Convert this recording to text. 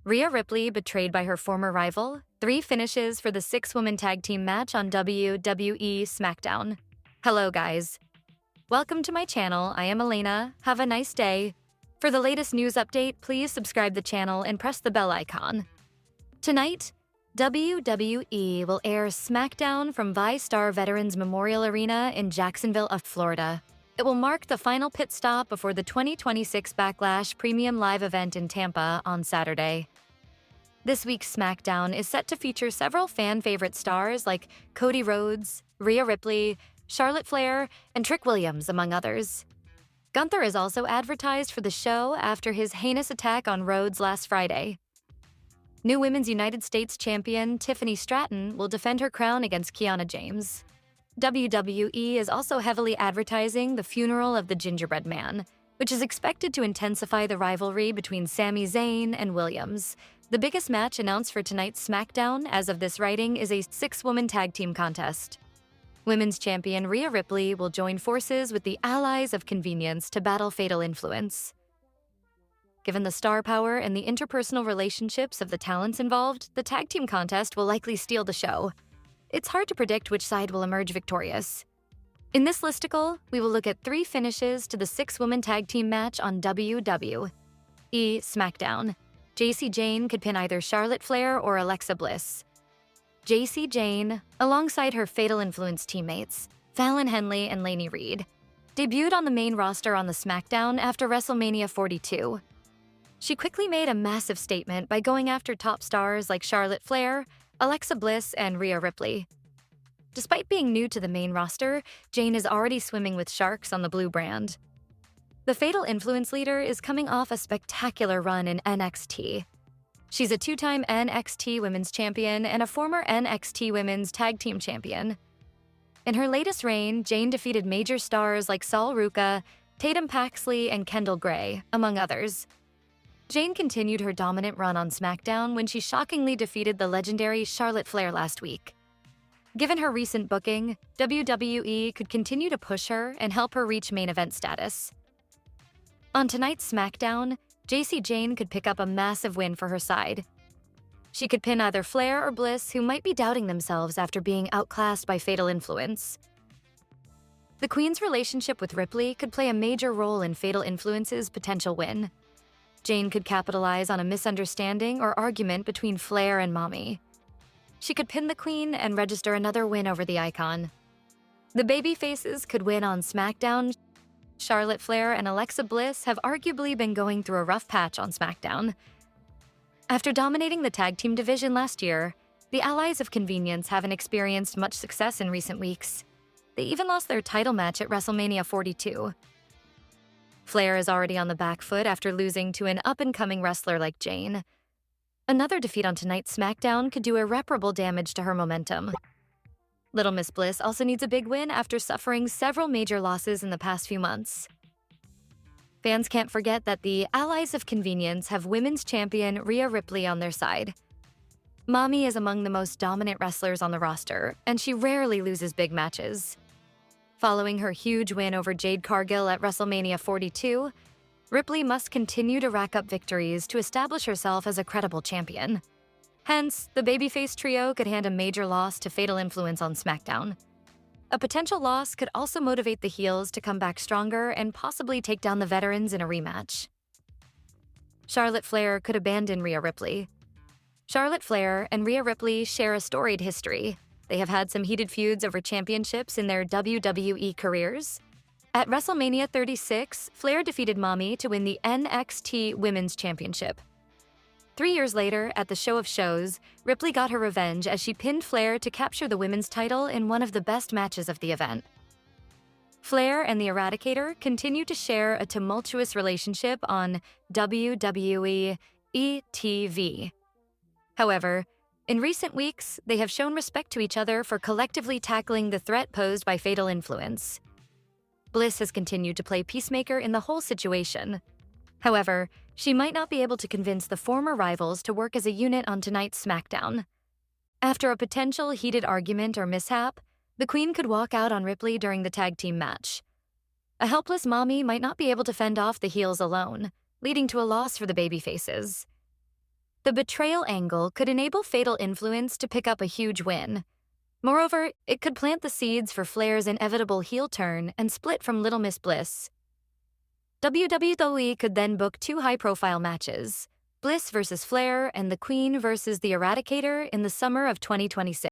Rhea Ripley betrayed by her former rival, 3 finishes for the 6-woman tag team match on WWE SmackDown. Hello guys. Welcome to my channel. I am Elena. Have a nice day. For the latest news update, please subscribe the channel and press the bell icon. Tonight, WWE will air SmackDown from ViStar Veterans Memorial Arena in Jacksonville, Florida. It will mark the final pit stop before the 2026 Backlash Premium Live event in Tampa on Saturday. This week's SmackDown is set to feature several fan-favorite stars like Cody Rhodes, Rhea Ripley, Charlotte Flair, and Trick Williams, among others. Gunther is also advertised for the show after his heinous attack on Rhodes last Friday. New Women's United States Champion Tiffany Stratton will defend her crown against Kiana James. WWE is also heavily advertising the funeral of the Gingerbread Man, which is expected to intensify the rivalry between Sami Zayn and Williams. The biggest match announced for tonight's SmackDown, as of this writing, is a 6-woman tag team contest. Women's champion Rhea Ripley will join forces with the Allies of Convenience to battle Fatal Influence. Given the star power and the interpersonal relationships of the talents involved, the tag team contest will likely steal the show. It's hard to predict which side will emerge victorious. In this listicle, we will look at 3 finishes to the 6-woman tag team match on WWE SmackDown. Jacy Jayne could pin either Charlotte Flair or Alexa Bliss. Jacy Jayne, alongside her Fatal Influence teammates, Fallon Henley and Lainey Reed, debuted on the main roster on the SmackDown after WrestleMania 42. She quickly made a massive statement by going after top stars like Charlotte Flair, Alexa Bliss, and Rhea Ripley. Despite being new to the main roster, Jayne is already swimming with sharks on the blue brand. The Fatal Influence leader is coming off a spectacular run in NXT. She's a 2-time NXT Women's Champion and a former NXT Women's Tag Team Champion. In her latest reign, Jayne defeated major stars like Sol Ruca, Tatum Paxley, and Kendall Gray, among others. Jayne continued her dominant run on SmackDown when she shockingly defeated the legendary Charlotte Flair last week. Given her recent booking, WWE could continue to push her and help her reach main event status. On tonight's SmackDown, Jacy Jayne could pick up a massive win for her side. She could pin either Flair or Bliss, who might be doubting themselves after being outclassed by Fatal Influence. The Queen's relationship with Ripley could play a major role in Fatal Influence's potential win. Jayne could capitalize on a misunderstanding or argument between Flair and Mommy. She could pin the Queen and register another win over the icon. The Babyfaces could win on SmackDown. Charlotte Flair and Alexa Bliss have arguably been going through a rough patch on SmackDown. After dominating the tag team division last year, the Allies of Convenience haven't experienced much success in recent weeks. They even lost their title match at WrestleMania 42. Flair is already on the back foot after losing to an up-and-coming wrestler like Jayne. Another defeat on tonight's SmackDown could do irreparable damage to her momentum. Little Miss Bliss also needs a big win after suffering several major losses in the past few months. Fans can't forget that the Allies of Convenience have women's champion Rhea Ripley on their side. Mommy is among the most dominant wrestlers on the roster, and she rarely loses big matches. Following her huge win over Jade Cargill at WrestleMania 42, Ripley must continue to rack up victories to establish herself as a credible champion. Hence, the Babyface trio could hand a major loss to Fatal Influence on SmackDown. A potential loss could also motivate the heels to come back stronger and possibly take down the veterans in a rematch. Charlotte Flair could abandon Rhea Ripley. Charlotte Flair and Rhea Ripley share a storied history. They have had some heated feuds over championships in their WWE careers. At WrestleMania 36, Flair defeated Mommy to win the NXT Women's Championship. 3 years later, at the Show of Shows, Ripley got her revenge as she pinned Flair to capture the women's title in one of the best matches of the event. Flair and the Eradicator continue to share a tumultuous relationship on WWE TV. However, in recent weeks, they have shown respect to each other for collectively tackling the threat posed by Fatal Influence. Bliss has continued to play peacemaker in the whole situation. However, she might not be able to convince the former rivals to work as a unit on tonight's SmackDown. After a potential heated argument or mishap, the Queen could walk out on Ripley during the tag team match. A helpless Mommy might not be able to fend off the heels alone, leading to a loss for the Babyfaces. The betrayal angle could enable Fatal Influence to pick up a huge win. Moreover, it could plant the seeds for Flair's inevitable heel turn and split from Little Miss Bliss. WWE could then book two high-profile matches, Bliss versus Flair and the Queen versus the Eradicator in the summer of 2026.